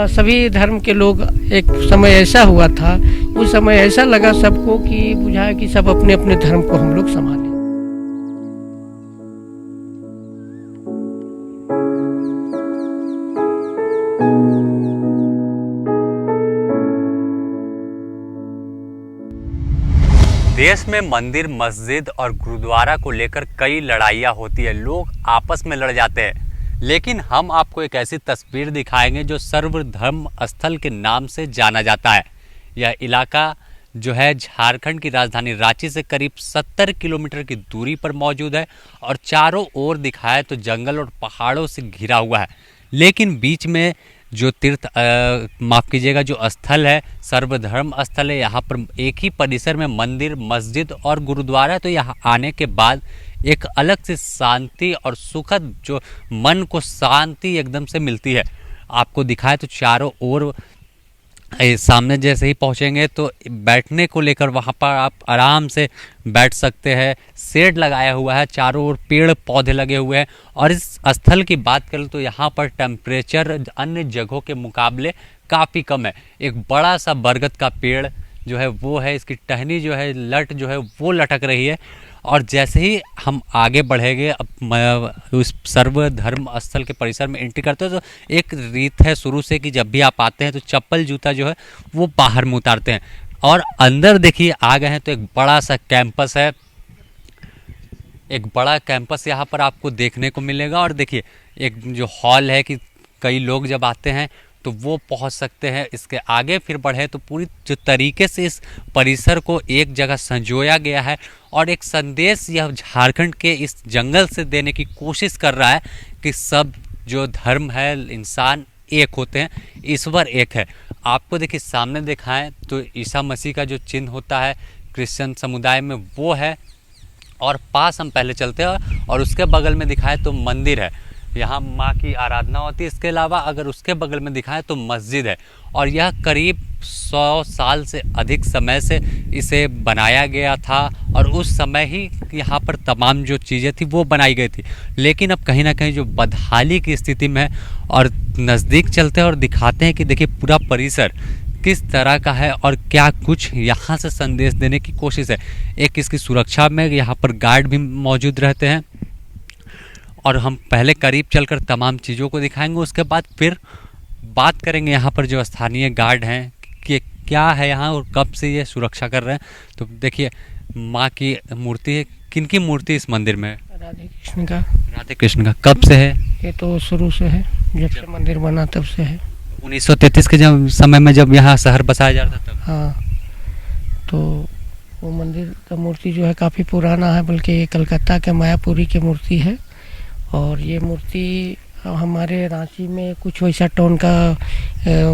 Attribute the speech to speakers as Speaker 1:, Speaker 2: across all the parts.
Speaker 1: यहाँ सभी धर्म के लोग, एक समय ऐसा हुआ था, उस समय ऐसा लगा सबको कि बुझाया कि सब अपने अपने धर्म को हम लोग संभालें।
Speaker 2: देश में मंदिर, मस्जिद और गुरुद्वारा को लेकर कई लड़ाइयाँ होती है, लोग आपस में लड़ जाते हैं। लेकिन हम आपको एक ऐसी तस्वीर दिखाएंगे जो सर्वधर्म स्थल के नाम से जाना जाता है। यह इलाका जो है झारखंड की राजधानी रांची से करीब 70 किलोमीटर की दूरी पर मौजूद है और चारों ओर दिखाए तो जंगल और पहाड़ों से घिरा हुआ है। लेकिन बीच में जो माफ़ कीजिएगा, जो स्थल है सर्वधर्म स्थल है। यहाँ पर एक ही परिसर में मंदिर, मस्जिद और गुरुद्वारा, तो यहाँ आने के बाद एक अलग से शांति और सुखद, जो मन को शांति एकदम से मिलती है। आपको दिखाए तो चारों ओर सामने जैसे ही पहुँचेंगे तो बैठने को लेकर वहाँ पर आप आराम से बैठ सकते हैं। शेड लगाया हुआ है, चारों ओर पेड़ पौधे लगे हुए हैं। और इस स्थल की बात करें तो यहाँ पर टेम्परेचर अन्य जगहों के मुकाबले काफ़ी कम है। एक बड़ा सा बरगद का पेड़ जो है वो है, इसकी टहनी जो है, लट जो है वो लटक रही है। और जैसे ही हम आगे बढ़ेंगे, अब उस सर्वधर्म स्थल के परिसर में एंट्री करते हैं तो एक रीत है शुरू से कि जब भी आप आते हैं तो चप्पल जूता जो है वो बाहर में उतारते हैं। और अंदर देखिए आ गए हैं तो एक बड़ा सा कैंपस है, एक बड़ा कैंपस यहाँ पर आपको देखने को मिलेगा। और देखिए एक जो हॉल है कि कई लोग जब आते हैं तो वो पहुंच सकते हैं। इसके आगे फिर बढ़े तो पूरी जो तरीके से इस परिसर को एक जगह संजोया गया है और एक संदेश यह झारखंड के इस जंगल से देने की कोशिश कर रहा है कि सब जो धर्म है, इंसान एक होते हैं, ईश्वर एक है। आपको देखिए सामने दिखाएं तो ईसा मसीह का जो चिन्ह होता है क्रिश्चियन समुदाय में वो है। और पास हम पहले चलते हैं और उसके बगल में दिखाए तो मंदिर है, यहाँ माँ की आराधना होती है। इसके अलावा अगर उसके बगल में दिखाएं तो मस्जिद है। और यह करीब 100 साल से अधिक समय से इसे बनाया गया था और उस समय ही यहाँ पर तमाम जो चीज़ें थी वो बनाई गई थी। लेकिन अब कहीं ना कहीं जो बदहाली की स्थिति में है। और नज़दीक चलते हैं और दिखाते हैं कि देखिए पूरा परिसर किस तरह का है और क्या कुछ यहाँ से संदेश देने की कोशिश है। एक इसकी सुरक्षा में यहाँ पर गार्ड भी मौजूद रहते हैं और हम पहले करीब चलकर तमाम चीज़ों को दिखाएंगे। उसके बाद फिर बात करेंगे यहाँ पर जो स्थानीय गार्ड हैं कि क्या है यहाँ और कब से ये सुरक्षा कर रहे हैं। तो देखिए माँ की मूर्ति है, किन की मूर्ति इस मंदिर में है?
Speaker 1: राधे कृष्ण का।
Speaker 2: राधे कृष्ण का। कब से है
Speaker 1: ये? तो शुरू से है, जब से मंदिर बना तब से है।
Speaker 2: 1933 के जब समय में जब यहाँ शहर बसाया जा रहा था तब।
Speaker 1: हाँ, तो वो मंदिर का मूर्ति जो है काफ़ी पुराना है, बल्कि ये कलकत्ता के मायापुरी की मूर्ति है। और ये मूर्ति हमारे रांची में कुछ वैसा टाउन का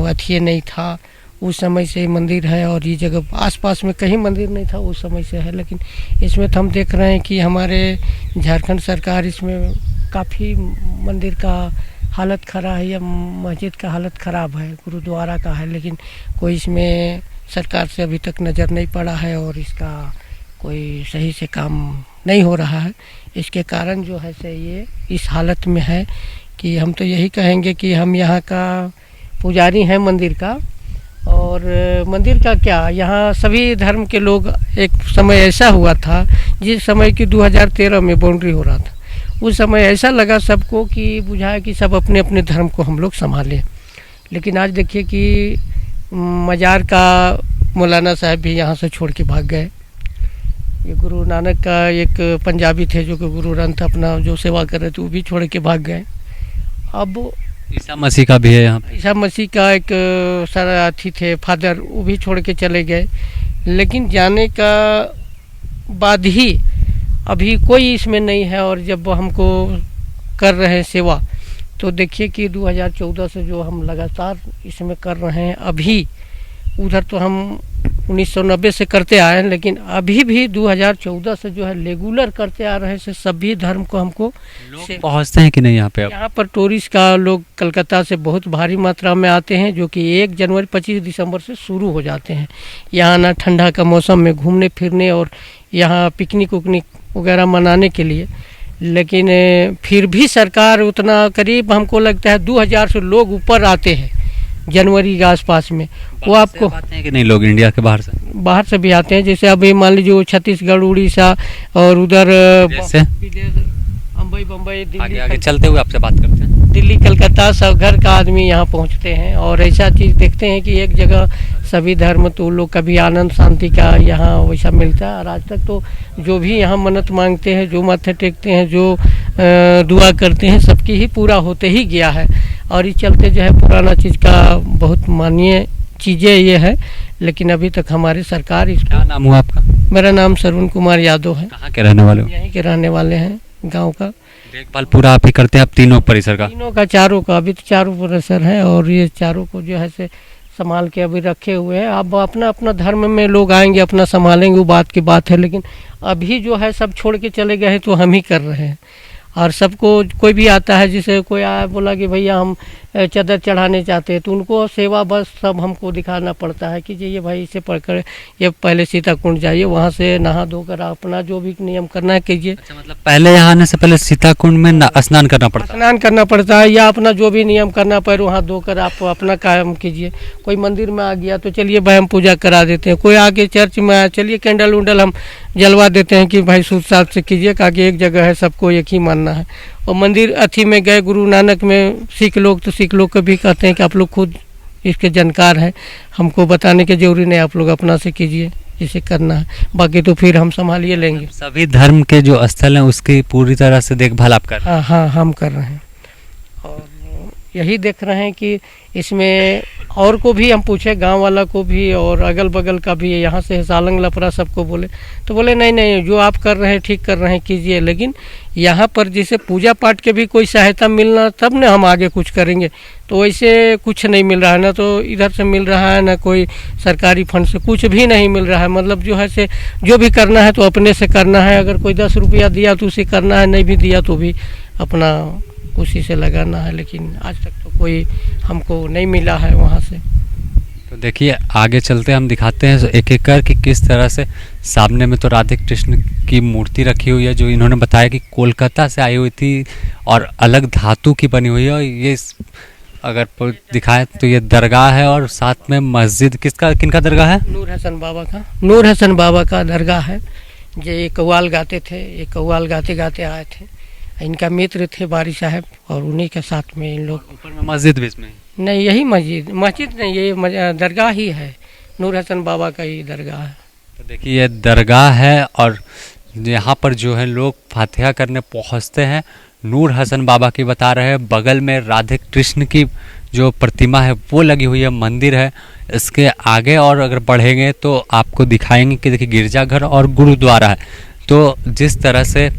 Speaker 1: अथिये नहीं था, उस समय से मंदिर है। और ये जगह आसपास में कहीं मंदिर नहीं था, उस समय से है। लेकिन इसमें तो हम देख रहे हैं कि हमारे झारखंड सरकार इसमें काफ़ी मंदिर का हालत ख़राब है या मस्जिद का हालत ख़राब है, गुरुद्वारा का है, लेकिन कोई इसमें सरकार से अभी तक नज़र नहीं पड़ा है और इसका कोई सही से काम नहीं हो रहा है। इसके कारण जो है से ये इस हालत में है कि हम तो यही कहेंगे कि हम यहाँ का पुजारी हैं मंदिर का। और मंदिर का क्या, यहाँ सभी धर्म के लोग, एक समय ऐसा हुआ था जिस समय कि 2013 में बाउंड्री हो रहा था, उस समय ऐसा लगा सबको कि बुझाया कि सब अपने अपने धर्म को हम लोग संभालें। लेकिन आज देखिए कि मज़ार का मौलाना साहब भी यहाँ से छोड़ के भाग गए। ये गुरु नानक का एक पंजाबी थे जो कि गुरु ग्रंथ अपना जो सेवा कर रहे थे वो भी छोड़ के भाग गए। अब
Speaker 2: ईसा मसीह का भी है यहाँ पे।
Speaker 1: ईसा मसीह का एक साथी थे फादर, वो भी छोड़ के चले गए। लेकिन जाने का बाद ही अभी कोई इसमें नहीं है। और जब हमको कर रहे हैं सेवा तो देखिए कि 2014 से जो हम लगातार इसमें कर रहे हैं, अभी उधर तो हम 1990 से करते आए हैं, लेकिन अभी भी 2014 से जो है रेगुलर करते आ रहे हैं। सभी धर्म को हमको
Speaker 2: लोग पहुँचते हैं कि नहीं यहाँ पे? अब
Speaker 1: यहाँ पर टूरिस्ट का लोग कलकत्ता से बहुत भारी मात्रा में आते हैं, जो कि 1 जनवरी 25 दिसंबर से शुरू हो जाते हैं यहाँ ना ठंडा का मौसम में घूमने फिरने और यहाँ पिकनिक उकनिक वगैरह मनाने के लिए। लेकिन फिर भी सरकार उतना, करीब हमको लगता है 2000 से लोग ऊपर आते हैं जनवरी के आसपास में। वो आपको
Speaker 2: आते हैं कि नहीं लोग इंडिया के बाहर से
Speaker 1: भी आते हैं, जैसे अभी मान लीजिए वो छत्तीसगढ़, उड़ीसा और उधर
Speaker 2: जैसे
Speaker 1: मुंबई, बम्बई, दिल्ली,
Speaker 2: आगे चलते हुए आपसे बात करते हैं।
Speaker 1: दिल्ली, कलकत्ता सब घर का आदमी यहाँ पहुँचते हैं और ऐसा चीज़ देखते हैं कि एक जगह सभी धर्म, तो लोग कभी आनंद शांति का यहाँ वैसा मिलता है। और आज तक तो जो भी यहाँ मन्नत मांगते हैं, जो माथे टेकते हैं, जो दुआ करते हैं, सबकी ही पूरा होते ही गया है। और इस चलते जो है पुराना चीज़ का बहुत माननीय चीज़ें ये है, लेकिन अभी तक हमारी सरकार इसको।
Speaker 2: क्या नाम हुआ आपका?
Speaker 1: मेरा नाम श्रवण कुमार यादव है।
Speaker 2: कहाँ के रहने वाले हो?
Speaker 1: यहीं के रहने वाले हैं, गांव का।
Speaker 2: देखभाल पूरा आप ही करते हैं आप तीनों परिसर का?
Speaker 1: तीनों का, चारों का। अभी तो चारों परिसर है और ये चारों को जो है से संभाल के अभी रखे हुए हैं। अब अपना अपना धर्म में लोग आएंगे, अपना संभालेंगे, वो बात की बात है। लेकिन अभी जो है सब छोड़ के चले गए हैं, तो हम ही कर रहे हैं। और सबको, कोई भी आता है, जिसे कोई आया बोला कि भैया हम चादर चढ़ाने चाहते हैं, तो उनको सेवा बस सब हमको दिखाना पड़ता है कि ये भाई इसे पकड़, ये पहले सीता कुंड जाइए, वहाँ से नहा धोकर अपना जो भी नियम करना है कीजिए।
Speaker 2: अच्छा, मतलब पहले यहाँ आने से पहले सीता कुंड में स्नान करना पड़ता है?
Speaker 1: स्नान करना पड़ता है, या अपना जो भी नियम करना, पैर वहाँ धोकर आप अपना काम कीजिए। कोई मंदिर में आ गया तो चलिए भाई हम पूजा करा देते हैं। कोई आगे चर्च में आया, चलिए कैंडल उंडल हम जलवा देते हैं कि भाई शुद्ध साफ से कीजिए, ताकि एक जगह है, सबको एक ही मानना है। और मंदिर अथी में गए, गुरु नानक में सिख लोग, तो सिख लोग को भी कहते हैं कि आप लोग खुद इसके जानकार हैं, हमको बताने की जरूरी नहीं, आप लोग अपना से कीजिए जिसे करना है, बाकी तो फिर हम संभालिए लेंगे।
Speaker 2: सभी धर्म के जो स्थल हैं उसकी पूरी तरह से देखभाल आप कर रहे हैं?
Speaker 1: हाँ, हम कर रहे हैं। और यही देख रहे हैं कि इसमें और को भी हम पूछे, गांव वाला को भी और अगल बगल का भी, यहाँ से सालंग लपरा सबको बोले, तो बोले नहीं जो आप कर रहे हैं ठीक कर रहे हैं, कीजिए। लेकिन यहाँ पर जैसे पूजा पाठ के भी कोई सहायता मिलना, तब न हम आगे कुछ करेंगे। तो वैसे कुछ नहीं मिल रहा है, ना तो इधर से मिल रहा है, ना कोई सरकारी फंड से कुछ भी नहीं मिल रहा है। मतलब जो है से जो भी करना है तो अपने से करना है। अगर कोई 10 रुपया दिया तो उसे करना है, नहीं भी दिया तो भी अपना उसी से लगाना है। लेकिन आज तक तो कोई हमको नहीं मिला है वहाँ से।
Speaker 2: तो देखिए आगे चलते हम दिखाते हैं एक एक कर कि किस तरह से। सामने में तो राधे कृष्ण की मूर्ति रखी हुई है, जो इन्होंने बताया कि कोलकाता से आई हुई थी और अलग धातु की बनी हुई है। और ये अगर दिखाए तो ये दरगाह है और साथ में मस्जिद। किनका दरगाह है?
Speaker 1: नूर हसन बाबा का। नूर हसन बाबा का दरगाह है। ये कव्वाल गाते थे, ये कव्वाल गाते गाते आए थे। इनका मित्र थे बारी साहब, और उन्हीं के साथ में इन लोग।
Speaker 2: ऊपर में मस्जिद भी इसमें?
Speaker 1: नहीं, यही मस्जिद नहीं, ये दरगाह ही है। नूर हसन बाबा का ही दरगाह है।
Speaker 2: तो देखिए ये दरगाह है और यहाँ पर जो है लोग फातिहा करने पहुँचते हैं। नूर हसन बाबा की बता रहे हैं। बगल में राधे कृष्ण की जो प्रतिमा है वो लगी हुई है, मंदिर है। इसके आगे और अगर बढ़ेंगे तो आपको दिखाएंगे कि देखिए गिरजाघर और गुरुद्वारा है। तो जिस तरह से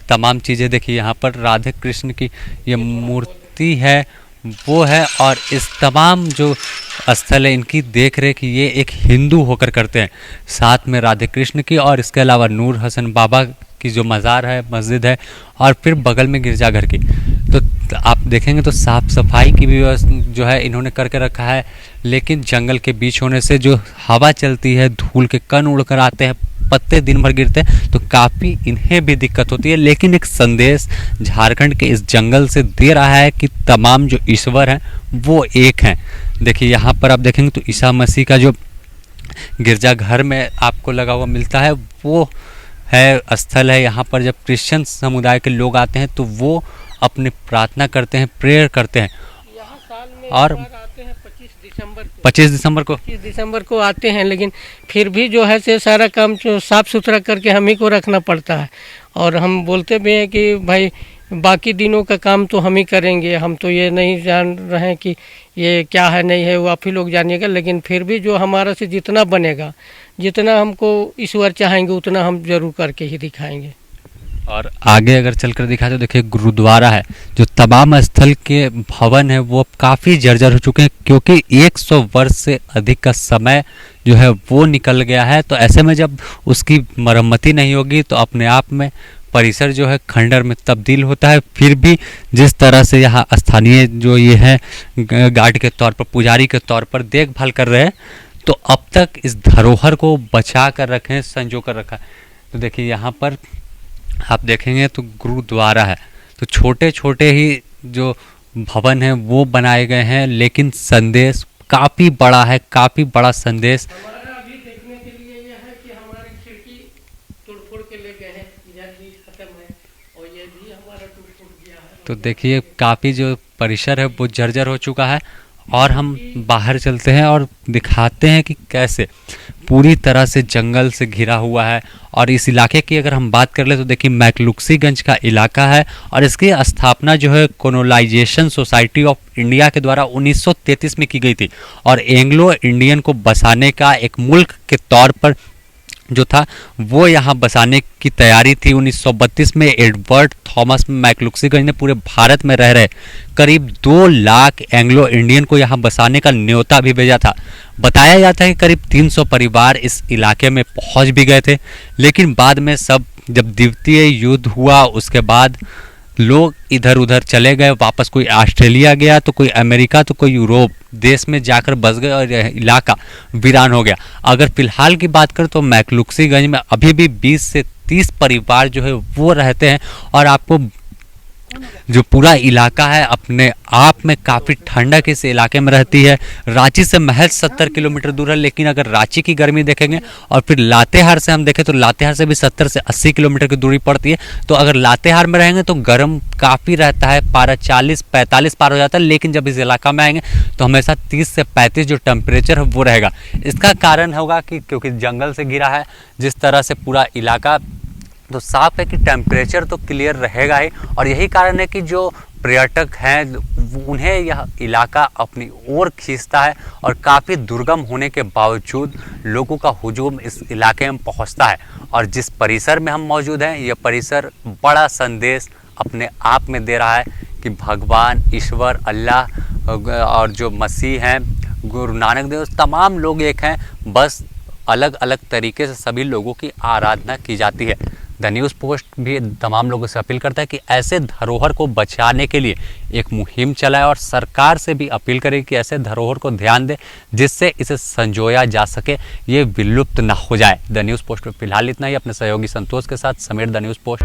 Speaker 2: तमाम चीज़ें देखिए, यहाँ पर राधे कृष्ण की ये मूर्ति है वो है, और इस तमाम जो स्थल है इनकी देख रेख ये एक हिंदू होकर करते हैं। साथ में राधे कृष्ण की और इसके अलावा नूर हसन बाबा की जो मज़ार है, मस्जिद है, और फिर बगल में गिरजाघर की। तो आप देखेंगे तो साफ़ सफाई की भी व्यवस्था जो है इन्होंने करके रखा है। लेकिन जंगल के बीच होने से जो हवा चलती है, धूल के कण उड़कर आते हैं, पत्ते दिन भर गिरते हैं, तो काफ़ी इन्हें भी दिक्कत होती है। लेकिन एक संदेश झारखंड के इस जंगल से दे रहा है कि तमाम जो ईश्वर हैं वो एक हैं। देखिए यहाँ पर आप देखेंगे तो ईसा मसीह का जो गिरजाघर में आपको लगा हुआ मिलता है वो है स्थल है। यहाँ पर जब क्रिश्चियन समुदाय के लोग आते हैं तो वो अपनी प्रार्थना करते हैं, प्रेयर करते हैं।
Speaker 1: यहाँ साल में
Speaker 2: और
Speaker 1: आते हैं
Speaker 2: 25 दिसंबर को
Speaker 1: आते हैं। लेकिन फिर भी जो है से सारा काम जो साफ़ सुथरा करके हम ही को रखना पड़ता है। और हम बोलते भी हैं कि भाई बाकी दिनों का काम तो हम ही करेंगे, हम तो ये नहीं जान रहे हैं कि ये क्या है नहीं है, वो आप ही लोग जानिएगा। लेकिन फिर भी जो हमारा से जितना बनेगा, जितना हमको ईश्वर चाहेंगे, उतना हम जरूर करके ही दिखाएंगे।
Speaker 2: और आगे अगर चलकर दिखाए तो देखिए गुरुद्वारा है। जो तमाम स्थल के भवन है वो काफ़ी जर्जर हो चुके हैं, क्योंकि 100 वर्ष से अधिक का समय जो है वो निकल गया है। तो ऐसे में जब उसकी मरम्मती नहीं होगी तो अपने आप में परिसर जो है खंडर में तब्दील होता है। फिर भी जिस तरह से यहाँ स्थानीय जो ये है गार्ड के तौर पर, पुजारी के तौर पर देखभाल कर रहे हैं, तो अब तक इस धरोहर को बचा कर रखें, संजो कर रखा है। तो देखिए यहाँ पर आप देखेंगे तो गुरुद्वारा है। तो छोटे छोटे ही जो भवन है वो बनाए गए हैं, लेकिन संदेश काफ़ी बड़ा है, काफ़ी बड़ा संदेश।
Speaker 1: हमारा अभी देखने के लिए यह है कि हमारी खिड़की तोड़-फोड़ के ले गए हैं, इधर भी खत्म है और ये भी हमारा टूट-फूट गया है।
Speaker 2: तो देखिए काफ़ी जो परिसर है वो जर्जर हो चुका है। और हम बाहर चलते हैं और दिखाते हैं कि कैसे पूरी तरह से जंगल से घिरा हुआ है। और इस इलाके की अगर हम बात कर ले तो देखिए मैक्लुस्कीगंज का इलाका है और इसकी स्थापना जो है कोलोनाइजेशन सोसाइटी ऑफ इंडिया के द्वारा 1933 में की गई थी। और एंग्लो इंडियन को बसाने का एक मुल्क के तौर पर जो था वो यहाँ बसाने की तैयारी थी। 1932 में एडवर्ड थॉमस मैक्लुस्कीगंज ने पूरे भारत में रह रहे करीब 2 लाख एंग्लो इंडियन को यहाँ बसाने का न्योता भी भेजा था। बताया जाता है कि करीब 300 परिवार इस इलाके में पहुँच भी गए थे, लेकिन बाद में सब जब द्वितीय युद्ध हुआ उसके बाद लोग इधर उधर चले गए, वापस कोई ऑस्ट्रेलिया गया तो कोई अमेरिका तो कोई यूरोप देश में जाकर बस गए और यह इलाका वीरान हो गया। अगर फिलहाल की बात करें तो मैक्लुस्कीगंज में अभी भी 20 से 30 परिवार जो है वो रहते हैं। और आपको जो पूरा इलाका है अपने आप में काफ़ी ठंडक इस इलाके में रहती है। रांची से महज 70 किलोमीटर दूर है, लेकिन अगर रांची की गर्मी देखेंगे और फिर लातेहार से हम देखें तो लातेहार से भी 70 से 80 किलोमीटर की दूरी पड़ती है। तो अगर लातेहार में रहेंगे तो गर्म काफ़ी रहता है, पारा 40-45 पार हो जाता है, लेकिन जब इस इलाका में आएंगे तो हमेशा 30 से 35 जो टेम्परेचर है वो रहेगा। इसका कारण होगा कि क्योंकि जंगल से घिरा है जिस तरह से पूरा इलाका, तो साफ है कि टेम्परेचर तो क्लियर रहेगा ही। और यही कारण है कि जो पर्यटक हैं उन्हें यह इलाका अपनी ओर खींचता है और काफ़ी दुर्गम होने के बावजूद लोगों का हुजूम इस इलाके में पहुंचता है। और जिस परिसर में हम मौजूद हैं यह परिसर बड़ा संदेश अपने आप में दे रहा है कि भगवान, ईश्वर, अल्लाह और जो मसीह हैं, गुरु नानक देव, तमाम लोग एक हैं, बस अलग अलग तरीके से सभी लोगों की आराधना की जाती है। द न्यूज़ पोस्ट भी तमाम लोगों से अपील करता है कि ऐसे धरोहर को बचाने के लिए एक मुहिम चलाए और सरकार से भी अपील करे कि ऐसे धरोहर को ध्यान दे जिससे इसे संजोया जा सके, ये विलुप्त ना हो जाए। द न्यूज़ पोस्ट में फिलहाल इतना ही। अपने सहयोगी संतोष के साथ समीर, द न्यूज़ पोस्ट।